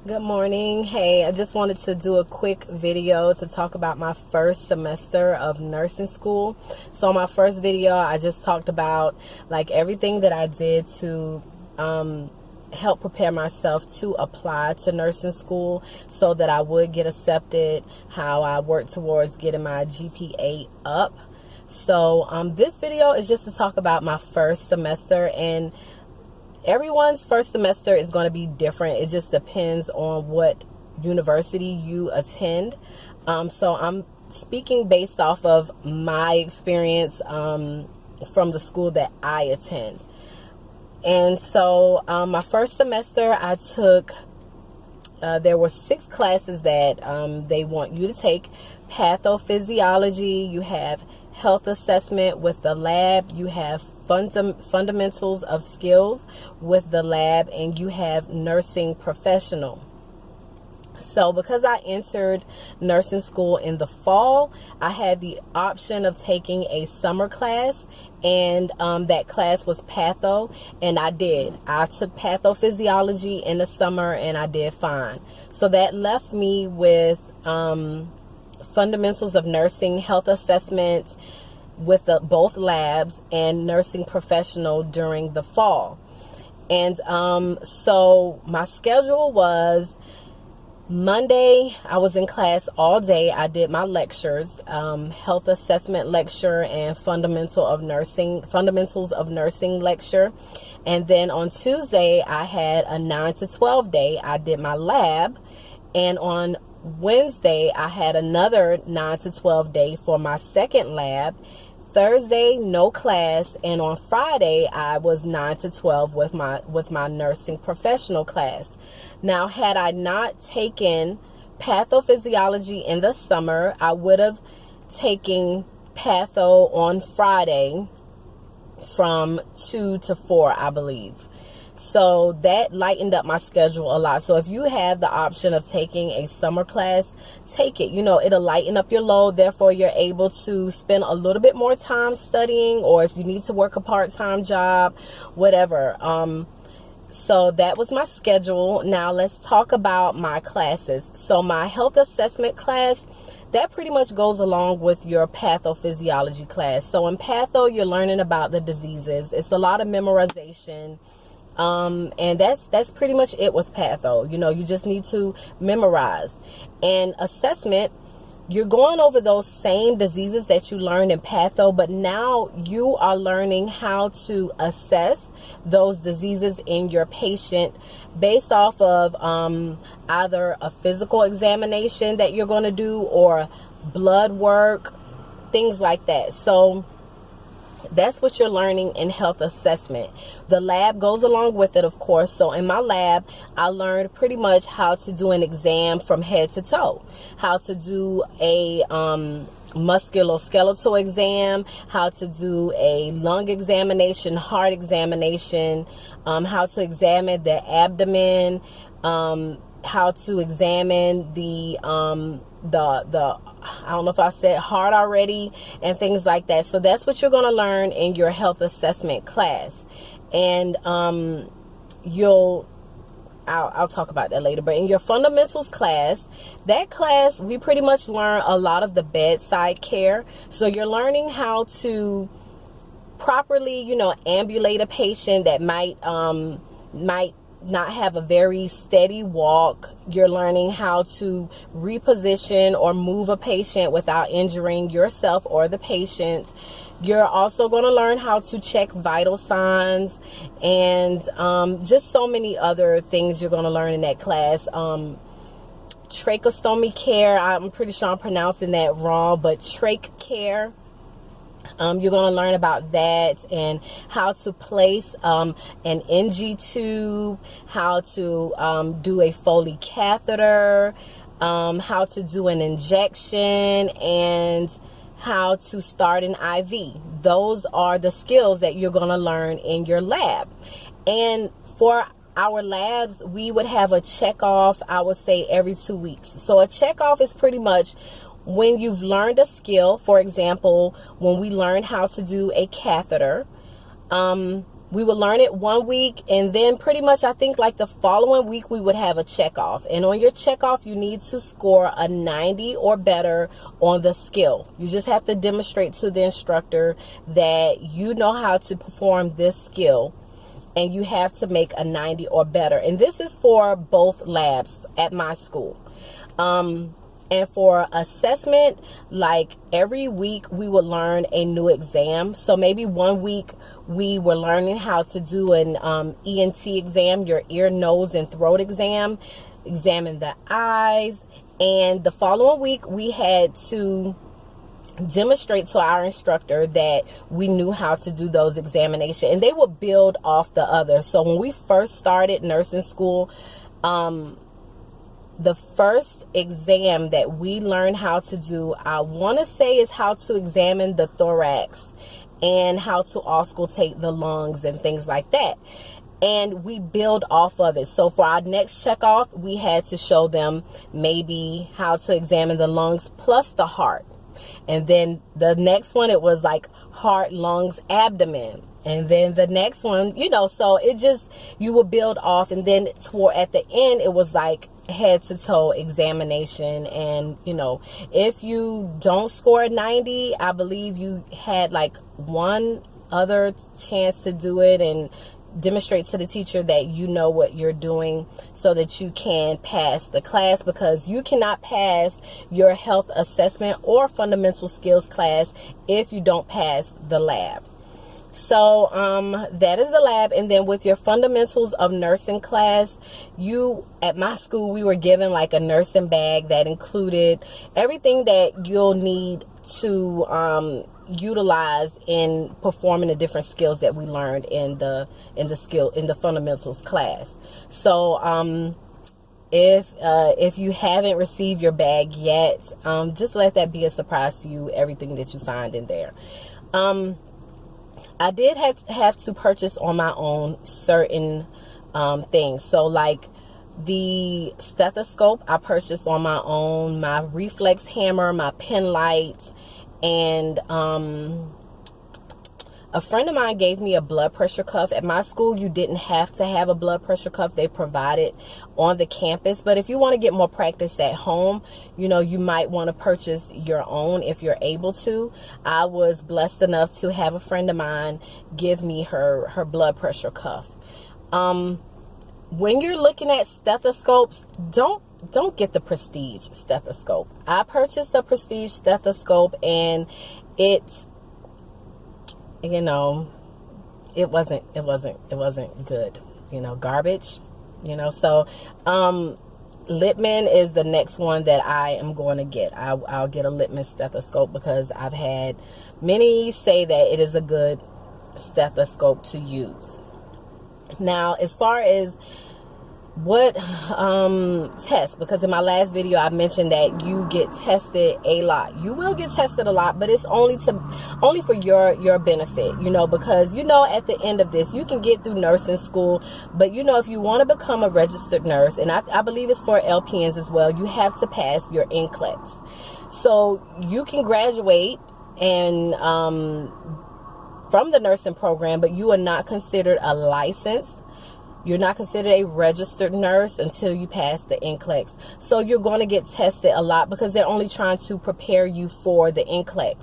Good morning. Hey, I just wanted to do a quick video to talk about my first semester of nursing school. So my first video, I just talked about like everything that I did to help prepare myself to apply to nursing school so that I would get accepted, how I worked towards getting my GPA up. So this video is just to talk about my first semester, and everyone's first semester is going to be different. It just depends on what university you attend. So I'm speaking based off of my experience from the school that I attend. And so my first semester I took, there were 6 classes that they want you to take. Pathophysiology, you have health assessment with the lab, you have fundamentals of skills with the lab, and you have nursing professional. So because I entered nursing school in the fall, I had the option of taking a summer class, and that class was patho, and I did. I took pathophysiology in the summer and I did fine. So that left me with fundamentals of nursing, health assessment with both labs, and nursing professional during the fall. And so my schedule was Monday, I was in class all day. I did my lectures, health assessment lecture and fundamentals of nursing lecture. And then on Tuesday, I had a 9 to 12 day. I did my lab. And on Wednesday, I had another 9 to 12 day for my second lab. Thursday, no class, and on Friday, I was 9 to 12 with my nursing professional class. Now, had I not taken pathophysiology in the summer, I would have taken patho on Friday from 2 to 4, I believe. So that lightened up my schedule a lot. So if you have the option of taking a summer class, take it. You know, it'll lighten up your load. Therefore, you're able to spend a little bit more time studying, or if you need to work a part-time job, whatever. So that was my schedule. Now let's talk about my classes. So my health assessment class, that pretty much goes along with your pathophysiology class. So in patho, you're learning about the diseases. It's a lot of memorization. And that's pretty much it with patho. You know, you just need to memorize. And assessment, you're going over those same diseases that you learned in patho, but now you are learning how to assess those diseases in your patient based off of either a physical examination that you're going to do or blood work, things like that. So that's what you're learning in health assessment. The lab goes along with it, of course. So in my lab, I learned pretty much how to do an exam from head to toe, how to do a musculoskeletal exam, how to do a lung examination, heart examination, how to examine the abdomen, how to examine the I don't know if I said heart already, and things like that. So that's what you're going to learn in your health assessment class. And I'll talk about that later. But in your fundamentals class, that class, we pretty much learn a lot of the bedside care. So you're learning how to properly, you know, ambulate a patient that might not have a very steady walk. You're learning how to reposition or move a patient without injuring yourself or the patient. You're also going to learn how to check vital signs, and just so many other things you're going to learn in that class. Tracheostomy care, I'm pretty sure I'm pronouncing that wrong, but trach care. You're going to learn about that and how to place an NG tube, how to do a Foley catheter, how to do an injection, and how to start an IV. Those are the skills that you're going to learn in your lab. And for our labs, we would have a check off, I would say, every 2 weeks. So a check off is pretty much when you've learned a skill. For example, when we learned how to do a catheter, we would learn it 1 week, and then pretty much I think like the following week we would have a check off. And on your check off, you need to score a 90 or better on the skill. You just have to demonstrate to the instructor that you know how to perform this skill, and you have to make a 90 or better. And this is for both labs at my school. And for assessment, like every week we would learn a new exam. So maybe 1 week we were learning how to do an ENT exam, your ear, nose, and throat exam, examine the eyes. And the following week we had to demonstrate to our instructor that we knew how to do those examinations, and they would build off the others. So when we first started nursing school, the first exam that we learned how to do, I want to say, is how to examine the thorax and how to auscultate the lungs and things like that. And we build off of it. So for our next check off, we had to show them maybe how to examine the lungs plus the heart. And then the next one, it was like heart, lungs, abdomen. And then the next one, you know, so it just, you will build off. And then toward at the end, it was like head to toe examination. And, you know, if you don't score 90, I believe you had like one other chance to do it and demonstrate to the teacher that you know what you're doing so that you can pass the class, because you cannot pass your health assessment or fundamental skills class if you don't pass the lab. So that is the lab. And then with your fundamentals of nursing class, you, at my school, we were given like a nursing bag that included everything that you'll need to utilize in performing the different skills that we learned in the fundamentals class. So if you haven't received your bag yet, just let that be a surprise to you, everything that you find in there. I did have to purchase on my own certain things. So like the stethoscope, I purchased on my own, my reflex hammer, my pen light, and a friend of mine gave me a blood pressure cuff. At my school, you didn't have to have a blood pressure cuff. They provided on the campus. But if you want to get more practice at home, you know, you might want to purchase your own if you're able to. I was blessed enough to have a friend of mine give me her blood pressure cuff. When you're looking at stethoscopes, don't get the Prestige stethoscope. I purchased a Prestige stethoscope, and it's, you know, it wasn't good, you know, garbage, you know. So Littmann is the next one that I am going to get. I'll get a Littmann stethoscope because I've had many say that it is a good stethoscope to use. Now, as far as what test, because in my last video I mentioned that you get tested a lot. You will get tested a lot, but it's only for your benefit, you know, because, you know, at the end of this you can get through nursing school, but you know, if you want to become a registered nurse, and I believe it's for LPNs as well, you have to pass your NCLEX. So you can graduate and from the nursing program, but you are not considered a licensed. You're not considered a registered nurse until you pass the NCLEX. So you're going to get tested a lot because they're only trying to prepare you for the NCLEX.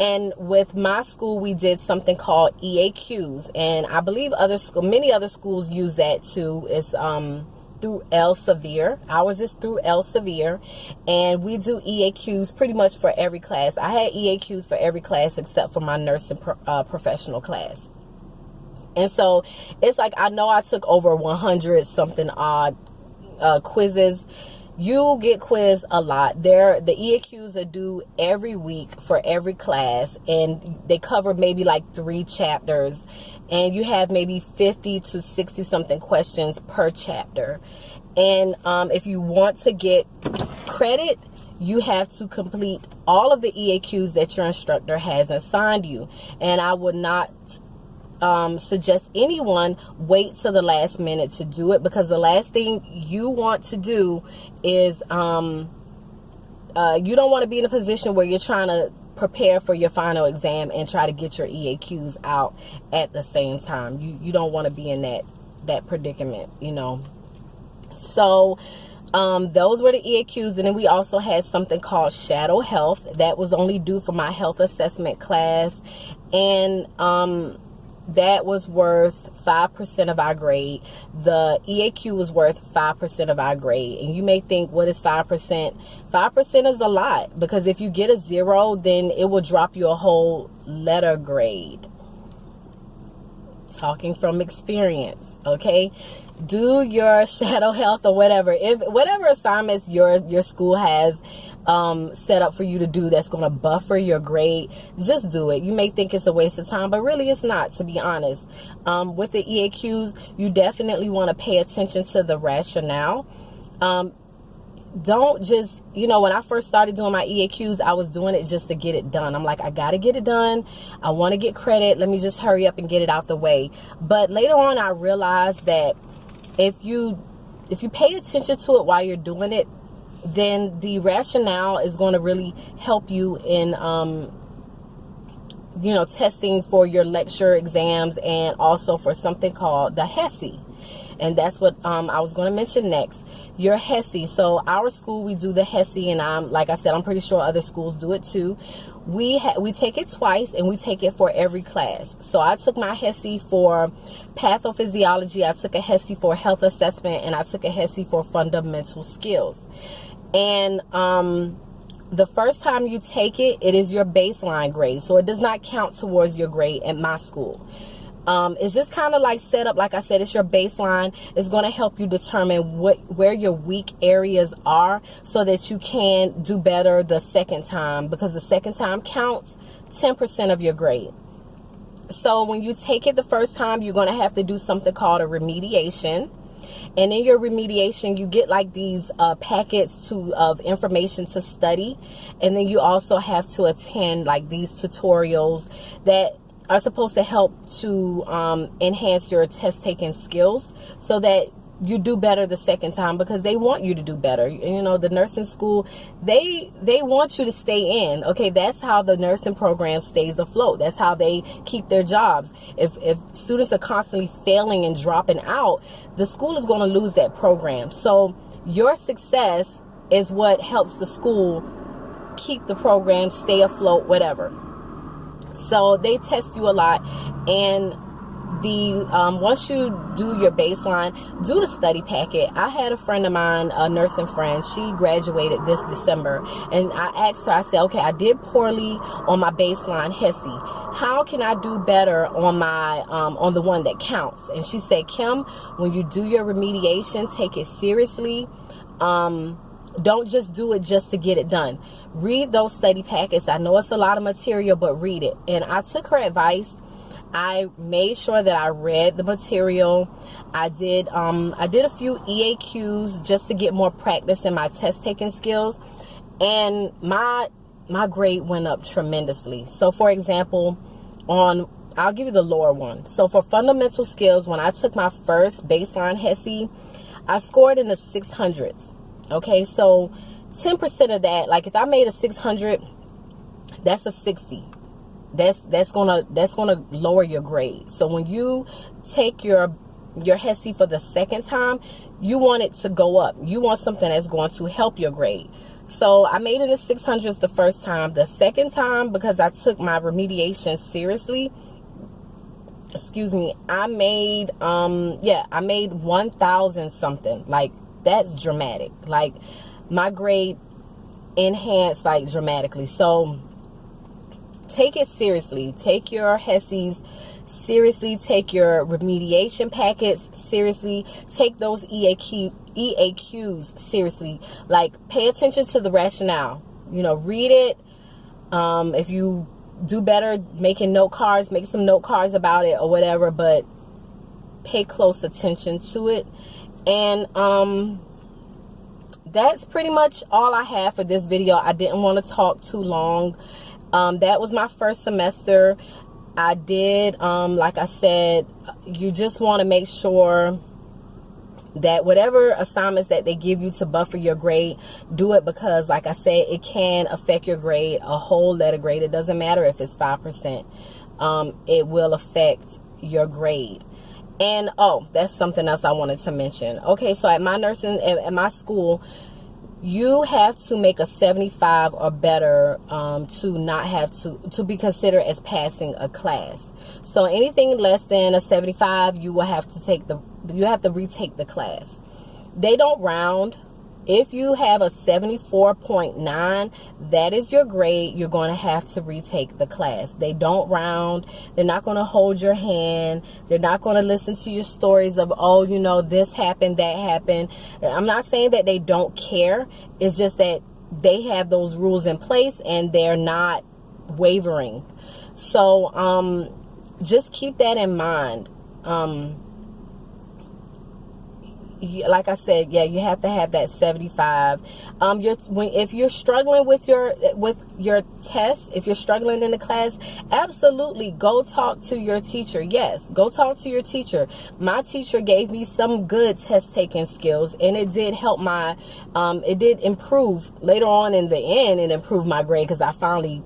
And with my school, we did something called EAQs. And I believe many other schools use that too. It's through Elsevier. Ours is through Elsevier. And we do EAQs pretty much for every class. I had EAQs for every class except for my nursing professional class. And so it's like, I know I took over 100 something odd quizzes. You get quizzed a lot. The EAQs are due every week for every class, and they cover maybe like 3 chapters, and you have maybe 50 to 60 something questions per chapter. And if you want to get credit, you have to complete all of the EAQs that your instructor has assigned you. And I would not suggest anyone wait till the last minute to do it, because the last thing you want to do is you don't want to be in a position where you're trying to prepare for your final exam and try to get your EAQs out at the same time. You don't want to be in that predicament, you know. So those were the EAQs. And then we also had something called Shadow Health that was only due for my health assessment class, and that was worth 5% of our grade. The EAQ was worth 5% of our grade. And you may think, what is 5%? 5% is a lot, because if you get a 0, then it will drop you a whole letter grade. Talking from experience, okay? Do your shadow health or whatever. If whatever assignments your school has set up for you to do that's going to buffer your grade, just do it. You may think it's a waste of time, but really it's not, to be honest. With the EAQs, you definitely want to pay attention to the rationale. Don't just, you know, when I first started doing my EAQs, I was doing it just to get it done. I'm like, I got to get it done. I want to get credit. Let me just hurry up and get it out the way. But later on, I realized that if you pay attention to it while you're doing it, then the rationale is going to really help you in, you know, testing for your lecture exams, and also for something called the HESI. And that's what I was going to mention next, your HESI. So our school, we do the HESI, and like I said, I'm pretty sure other schools do it too. We take it twice, and we take it for every class. So I took my HESI for pathophysiology, I took a HESI for health assessment, and I took a HESI for fundamental skills. And the first time you take it, it is your baseline grade. So it does not count towards your grade at my school. It's just kind of like set up, like I said, it's your baseline. It's going to help you determine where your weak areas are, so that you can do better the second time, because the second time counts 10% of your grade. So when you take it the first time, you're going to have to do something called a remediation. And in your remediation, you get like these packets of information to study. And then you also have to attend like these tutorials that are supposed to help to enhance your test taking skills, so that you do better the second time, because they want you to do better. You know, the nursing school, they want you to stay in. Okay, that's how the nursing program stays afloat. That's how they keep their jobs. If students are constantly failing and dropping out, the school is going to lose that program. So your success is what helps the school keep the program, stay afloat, whatever. So they test you a lot, and once you do your baseline, do the study packet. I had a friend of mine, a nursing friend, she graduated this December, and I asked her, I said, okay, I did poorly on my baseline HESI. How can I do better on my on the one that counts? And she said, Kim, when you do your remediation, take it seriously. Don't just do it just to get it done. Read those study packets. I know it's a lot of material, but read it. And I took her advice. I made sure that I read the material. I did a few EAQs just to get more practice in my test taking skills, and my grade went up tremendously. So for example, I'll give you the lower one. So for fundamental skills, when I took my first baseline HESI, I scored in the 600s. Okay, so 10% of that, like if I made a 600, that's a 60. That's gonna lower your grade. So when you take your HESI for the second time, you want it to go up. You want something that's going to help your grade. So I made it in the 600s the first time. The second time, because I took my remediation seriously, I made 1,000 something. Like, that's dramatic. Like, my grade enhanced like dramatically. So take it seriously. Take your HESIs seriously. Take your remediation packets seriously. Take those EAQs seriously. Like, pay attention to the rationale. You know, read it. If you do better making note cards, make some note cards about it or whatever, but pay close attention to it. And that's pretty much all I have for this video. I didn't want to talk too long. That was my first semester. I did, like I said, you just want to make sure that whatever assignments that they give you to buffer your grade, do it, because like I said, it can affect your grade, a whole letter grade. It doesn't matter if it's 5%. It will affect your grade. And that's something else I wanted to mention. Okay, so at my school, you have to make a 75 or better to not have to be considered as passing a class. So anything less than a 75, you will have to retake the class. They don't round. If you have a 74.9, that is your grade. You're going to have to retake the class. They don't round. They're not going to hold your hand. They're not going to listen to your stories of, this happened, that happened. I'm not saying that they don't care. It's just that they have those rules in place and they're not wavering. So just keep that in mind. Like I said, you have to have that 75. If you're struggling with your test, if you're struggling in the class, absolutely go talk to your teacher. Yes, go talk to your teacher. My teacher gave me some good test taking skills, and it did help it did improve later on in the end. It improved my grade because I finally,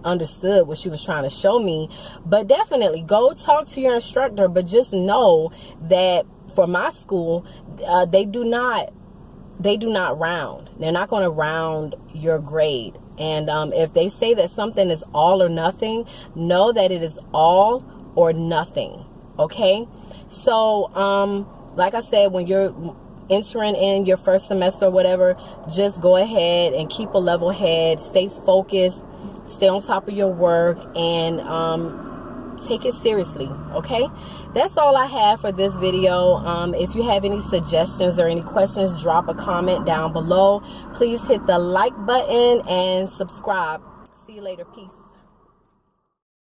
understood what she was trying to show me. But definitely go talk to your instructor. But just know that for my school, they do not round. They're not going to round your grade. And if they say that something is all or nothing, know that it is all or nothing. Okay? So, like I said, when you're entering in your first semester or whatever, just go ahead and keep a level head, stay focused, stay on top of your work, and take it seriously. Okay, that's all I have for this video. If you have any suggestions or any questions, drop a comment down below. Please hit the like button and subscribe. See you later. Peace.